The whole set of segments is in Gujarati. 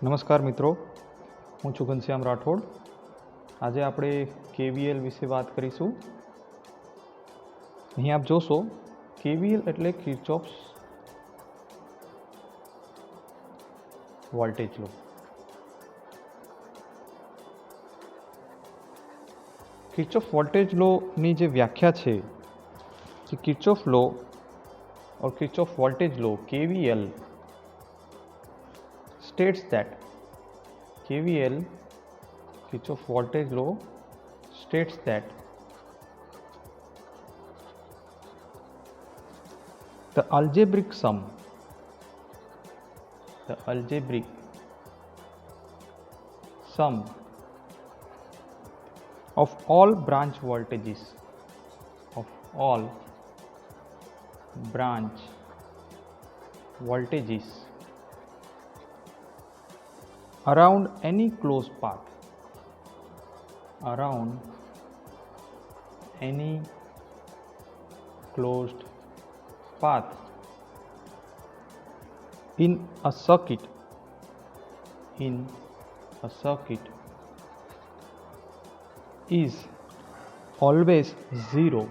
નમસ્કાર મિત્રો, હું છું ઘનશ્યામ રાઠોડ. આજે આપણે KVL વિશે વાત કરીશું. અહીં આપ જોશો KVL એટલે Kirchhoff's voltage law. Kirchhoff voltage લોની જે વ્યાખ્યા છે કે Kirchhoff law or Kirchhoff voltage law KVL states that Kirchhoff voltage law states that the algebraic sum of all branch voltages around any closed path in a circuit is always zero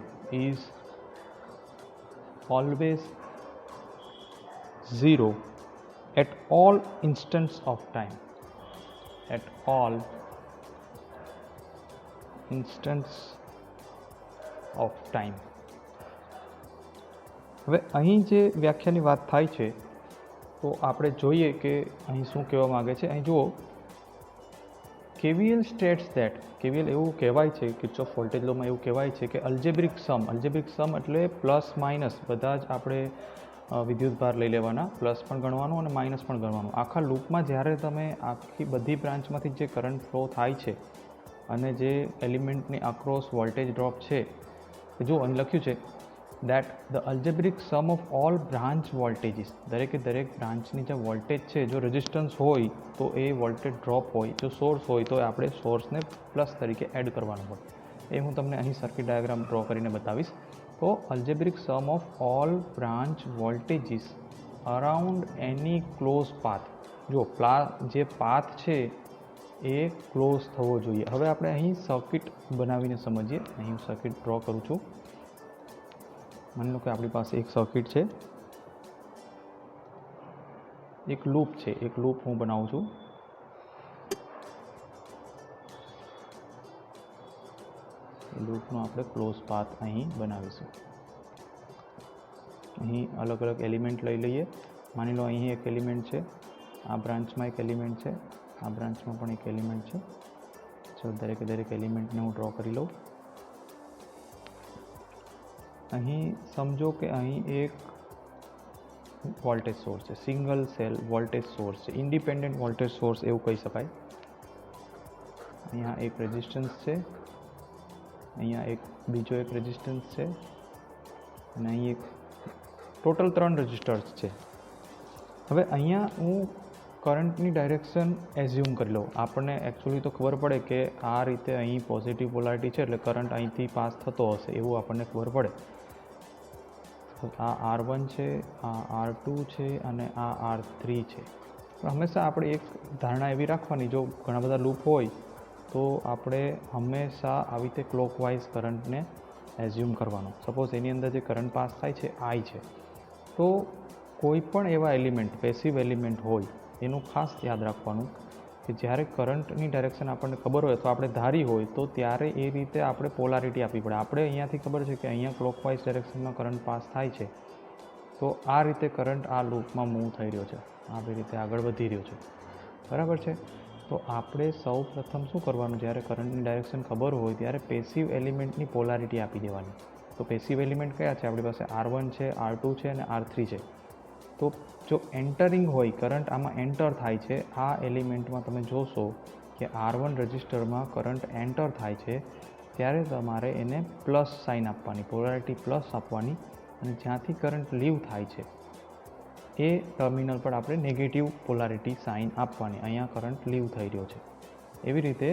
at all instants of time. હવે અહીં જે વ્યાખ્યાની વાત થાય છે તો આપણે જોઈએ કે અહીં શું કહેવા માગે છે. અહીં જુઓ, KVL સ્ટેટ્સ ધેટ, KVL એવું કહેવાય છે, કિર્ચોફ વોલ્ટેજ લોમાં એવું કહેવાય છે કે અલ્જેબ્રિક સમ એટલે પ્લસ માઇનસ બધા જ આપણે વિદ્યુત ભાર લઈ લેવાના, પ્લસ પણ ગણવાનું અને માઇનસ પણ ગણવાનું. આખા લૂપમાં જ્યારે તમે આખી બધી બ્રાન્ચમાંથી જે કરંટ ફ્લો થાય છે અને જે એલિમેન્ટની અક્રોસ વોલ્ટેજ ડ્રોપ છે, જો અહીં લખ્યું છે that the algebraic sum of all branch voltages, દરેકે દરેક બ્રાન્ચની જે વોલ્ટેજ છે, જો રેઝિસ્ટન્સ હોય તો એ વોલ્ટેજ ડ્રોપ હોય, જો સોર્સ હોય તો આપણે સોર્સને પ્લસ તરીકે એડ કરવાનું હોય. એ હું તમને અહીં સર્કિટ ડાયાગ્રામ ડ્રો કરીને બતાવીશ. તો algebraic sum of all branch voltages around any close path, જો જે પાથ છે એ ક્લોઝ થવો જોઈએ. હવે આપણે અહીં સર્કિટ બનાવીને સમજીએ. અહીં હું સર્કિટ ડ્રો કરું છું. માની લો કે આપણી પાસે એક સર્કિટ છે, એક લૂપ છે, એક લૂપ હું બનાવું છું. લૂપનો આપણે ક્લોઝ પાથ અહીં બનાવીશું. અહીં અલગ અલગ એલિમેન્ટ લઈ લઈએ. માની લો અહીં એક એલિમેન્ટ છે, આ બ્રાન્ચમાં એક એલિમેન્ટ છે, આ બ્રાન્ચમાં પણ એક એલિમેન્ટ છે. જો દરેકે દરેક એલિમેન્ટને હું ડ્રો કરી લઉં. અહીં સમજો કે અહીં એક વોલ્ટેજ સોર્સ છે, સિંગલ સેલ વોલ્ટેજ સોર્સ છે, ઇન્ડિપેન્ડન્ટ વોલ્ટેજ સોર્સ એવું કહી શકાય. અહીંયા એક રેઝિસ્ટન્સ છે, અહીંયા એક બીજો એક રેઝિસ્ટન્સ છે અને અહીં એક ટોટલ 3 રેઝિસ્ટર્સ છે. હવે અહીંયા હું કરંટની ડાયરેક્શન એઝ્યુમ કરી લઉં. આપણને એકચ્યુઅલી તો ખબર પડે કે આ રીતે અહીં પોઝિટિવ પોલારિટી છે એટલે કરંટ અહીંથી પાસ થતો હશે એવું આપણને ખબર પડે. આ R1 છે, આ R2 છે અને આ R3 છે. પણ હંમેશા આપણે એક ધારણા એવી રાખવાની, જો ઘણા બધા લૂપ હોય તો આપણે હંમેશા આવી રીતે ક્લોકવાઇઝ કરંટને એઝ્યુમ કરવાનો. સપોઝ એની અંદર જે કરંટ પાસ થાય છે I છે, તો કોઈ પણ એવા એલિમેન્ટ, પેસિવ એલિમેન્ટ હોય એનું ખાસ યાદ રાખવાનું કે જ્યારે કરંટની ડાયરેક્શન આપણને ખબર હોય તો આપણે ધારી હોય તો ત્યારે એ રીતે આપણે પોલારિટી આપવી પડે. આપણે અહીંયાથી ખબર છે કે અહીંયા ક્લોકવાઇઝ ડાયરેક્શનમાં કરંટ પાસ થાય છે, તો આ રીતે કરંટ આ લૂપમાં મૂવ થઈ રહ્યો છે, આવી રીતે આગળ વધી રહ્યો છે, બરાબર છે. તો આપણે સૌ પ્રથમ શું કરવાનું, જ્યારે કરંટની ડાયરેક્શન ખબર હોય ત્યારે પેસિવ એલિમેન્ટની પોલારિટી આપી દેવાની. તો પેસિવ એલિમેન્ટ કયા છે? આપણી પાસે R1 છે, R2 છે અને R3 છે. તો જો એન્ટરિંગ હોય, કરંટ આમાં એન્ટર થાય છે, આ એલિમેન્ટમાં તમે જોશો કે R1 રજિસ્ટરમાં કરંટ એન્ટર થાય છે ત્યારે તમારે એને પ્લસ સાઇન આપવાની, પોલારિટી પ્લસ આપવાની, અને જ્યાંથી કરંટ લીવ થાય છે એ ટર્મિનલ પર આપણે નેગેટિવ પોલારિટી સાઇન આપવાની. અહીંયા કરંટ લીવ થઈ રહ્યો છે. એવી રીતે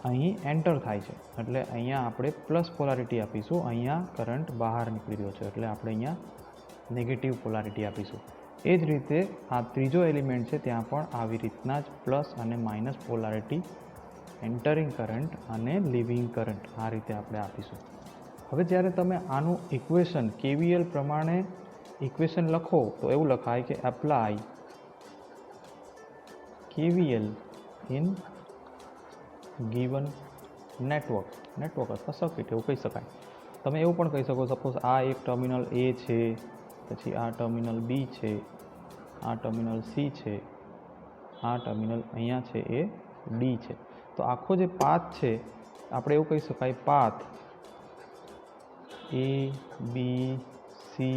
અહીં એન્ટર થાય છે એટલે અહીંયા આપણે પ્લસ પોલારિટી આપીશું. અહીંયા કરંટ બહાર નીકળી રહ્યો છે એટલે આપણે અહીંયા નેગેટિવ પોલારિટી આપીશું. એ જ રીતે આ ત્રીજો એલિમેન્ટ છે ત્યાં પણ આવી રીતના જ પ્લસ અને માઇનસ પોલારિટી એન્ટરિંગ કરંટ અને લિવિંગ કરંટ આ રીતે આપણે આપીશું. હવે જ્યારે તમે આનું ઇક્વેશન KVL પ્રમાણે ઇક્વેશન લખો તો એવું લખાય કે apply KVL in given network અથવા સર્કિટ એવું કહી શકાય. તમે એવું પણ કહી શકો, સપોઝ આ એક ટર્મિનલ A છે, પછી આ ટર્મિનલ B છે, આ ટર્મિનલ C છે, આ ટર્મિનલ અહીંયા છે એ D છે. તો આખો જે પાથ છે આપણે એવું કહી શકાય path A B C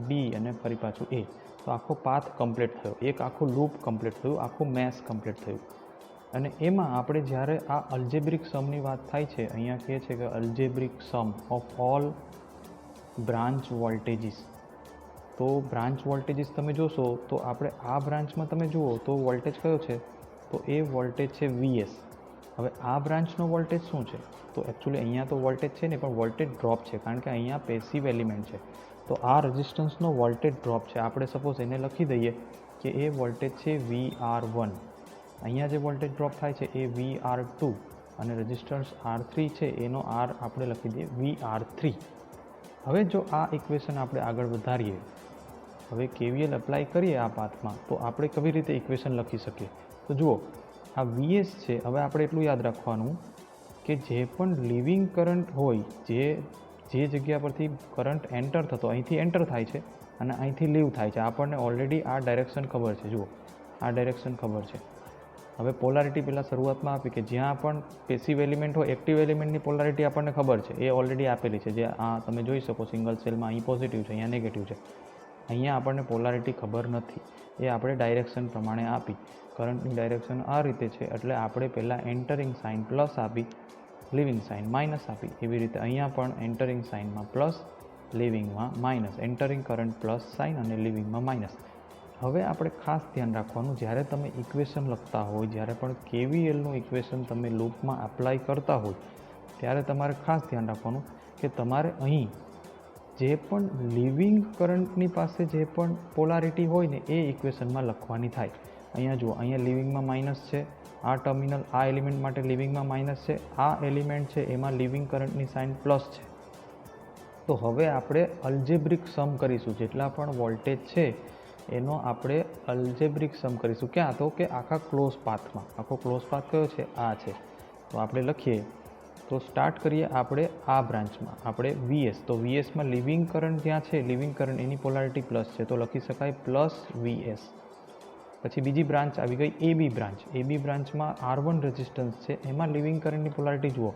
D અને ફરી પાછું A. તો આખો પાથ કમ્પ્લીટ થયો, એક આખું લૂપ કમ્પ્લીટ થયું, આખું મેશ કમ્પ્લીટ થયું. અને એમાં આપણે જ્યારે આ અલ્જેબ્રિક સમની વાત થાય છે, અહીંયા કહે છે કે અલ્જેબ્રિક sum of all branch voltages. તો બ્રાન્ચ વોલ્ટેજીસ તમે જોશો તો આપણે આ બ્રાન્ચમાં તમે જુઓ તો વોલ્ટેજ કયો છે, તો એ વોલ્ટેજ છે VS. હવે આ બ્રાન્ચનો વોલ્ટેજ શું છે, તો એકચ્યુઅલી અહીંયા તો વોલ્ટેજ છે ને પણ વોલ્ટેજ ડ્રોપ છે, કારણ કે અહીંયા પેસિવ એલિમેન્ટ છે. તો આ રેઝિસ્ટન્સનો વોલ્ટેજ ડ્રોપ છે. આપણે સપોઝ એને લખી દઈએ કે એ વોલ્ટેજ છે VR1. અહીંયા જે વોલ્ટેજ ડ્રોપ થાય છે એ VR2 અને રેઝિસ્ટન્સ R3 છે એનો R આપણે લખી દઈએ VR3. હવે જો આ ઇક્વેશન આપણે આગળ વધારીએ, હવે KVL એપ્લાય કરીએ આ પાથમાં, તો આપણે કેવી રીતે ઇક્વેશન લખી શકીએ. તો જુઓ આ VS છે. હવે આપણે એટલું યાદ રાખવાનું કે જે પણ લિવિંગ કરંટ હોય, જે જગ્યા પરથી કરંટ એન્ટર થતો અહીંથી એન્ટર થાય છે અને અહીંથી લીવ થાય છે, આપણને ઓલરેડી આ ડાયરેક્શન ખબર છે. જુઓ આ ડાયરેક્શન ખબર છે. હવે પોલારિટી પહેલાં શરૂઆતમાં આપી કે જ્યાં પણ પેસિવ એલિમેન્ટ હોય, એક્ટિવ એલિમેન્ટની પોલારિટી આપણને ખબર છે, એ ઓલરેડી આપેલી છે. જે આ તમે જોઈ શકો સિંગલ સેલમાં અહીં પોઝિટિવ છે, અહીંયા નેગેટિવ છે. અહીંયા આપણને પોલારિટી ખબર નથી, એ આપણે ડાયરેક્શન પ્રમાણે આપી. કરંટની ડાયરેક્શન આ રીતે છે એટલે આપણે પહેલાં એન્ટરિંગ સાઇન પ્લસ આપી, લિવિંગ સાઇન માઇનસ આપી. એવી રીતે અહીંયા પણ એન્ટરિંગ સાઇનમાં પ્લસ, લિવિંગમાં minus, entering current plus sign અને લિવિંગમાં માઇનસ. હવે આપણે ખાસ ધ્યાન રાખવાનું, જ્યારે તમે ઇક્વેશન લખતા હોય, જ્યારે પણ KVLનું ઇક્વેશન તમે લૂપમાં એપ્લાય કરતા હોય, ત્યારે તમારે ખાસ ધ્યાન રાખવાનું કે તમારે અહીં જે પણ લિવિંગ કરંટની પાસે જે પણ પોલારિટી હોય ને એ ઇક્વેશનમાં લખવાની થાય. અહીંયા જુઓ, અહીંયા લિવિંગમાં માઇનસ છે, આ ટર્મિનલ આ એલિમેન્ટ માટે લિવિંગમાં માઇનસ છે, આ એલિમેન્ટ છે એમાં લિવિંગ કરંટની સાઇન પ્લસ છે. તો હવે આપણે અલ્જેબ્રિક સમ કરીશું, જેટલા પણ વોલ્ટેજ છે એનો આપણે અલ્જેબ્રિક સમ કરીશું. ક્યાં? તો કે આખા ક્લોઝ પાથમાં. આખો ક્લોઝ પાથ કયો છે? આ છે. તો આપણે લખીએ, તો સ્ટાર્ટ કરીએ આપણે આ બ્રાન્ચમાં, આપણે VS. તો VSમાં લિવિંગ કરંટ જ્યાં છે, લિવિંગ કરંટ એની પોલારિટી પ્લસ છે, તો લખી શકાય પ્લસ VS. પછી બીજી બ્રાન્ચ આવી ગઈ AB branch. AB બ્રાન્ચમાં R1 resistance છે, એમાં લિવિંગ કરંટની પોલારિટી જુઓ,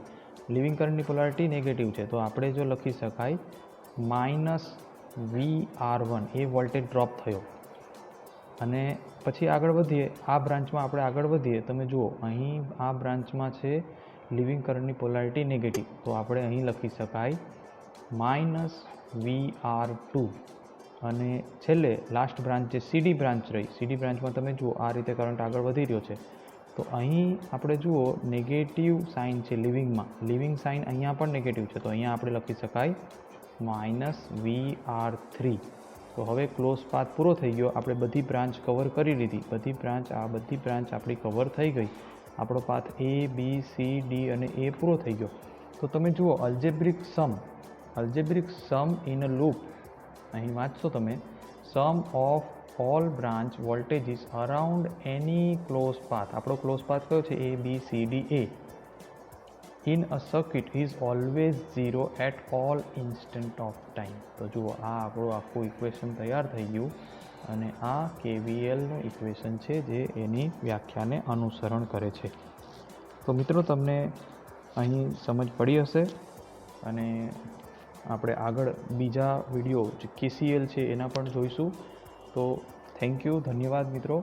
લિવિંગ કરંટની પોલારિટી નેગેટિવ છે, તો આપણે જો લખી શકાય માઇનસ VR1, એ વોલ્ટેજ ડ્રોપ થયો. અને પછી આગળ વધીએ, આ બ્રાન્ચમાં આપણે આગળ વધીએ, તમે જુઓ અહીં આ બ્રાન્ચમાં છે લિવિંગ કરંટની પોલારિટી નેગેટિવ, તો આપણે અહીં લખી શકાય માઇનસ VR2. અને છેલ્લે લાસ્ટ બ્રાન્ચ જે CD બ્રાન્ચ રહી, CD બ્રાન્ચમાં તમે જુઓ આ રીતે કરંટ આગળ વધી રહ્યો છે, તો અહીં આપણે જુઓ નેગેટિવ સાઇન છે લિવિંગમાં, લિવિંગ સાઇન અહીંયા પણ નેગેટિવ છે, તો અહીંયા આપણે લખી શકાય માઇનસ VR3. તો હવે ક્લોઝ પાથ પૂરો થઈ ગયો, આપણે બધી બ્રાન્ચ કવર કરી લીધી, બધી બ્રાન્ચ આપણી કવર થઈ ગઈ, આપણો path A B C D અને A પૂરો થઈ ગયો. તો તમે જુઓ અલ્જેબ્રિક સમ ઇન અ લૂપ, અહીં વાંચશો તમે, sum of all branch voltages around any close path. આપણો ક્લોઝ પાથ કયો છે? A B C D A. In a circuit is always 0 at all instant of time. તો જુઓ આ આપણું આખું ઇક્વેશન તૈયાર થઈ ગયું અને આ KVLનું ઇક્વેશન છે જે એની વ્યાખ્યાને અનુસરણ કરે છે. તો મિત્રો તમને અહીં સમજ પડી હશે અને આપણે આગળ બીજા વિડીયો જે KCL છે એના પણ જોઈશું. તો થેન્ક યુ, ધન્યવાદ મિત્રો.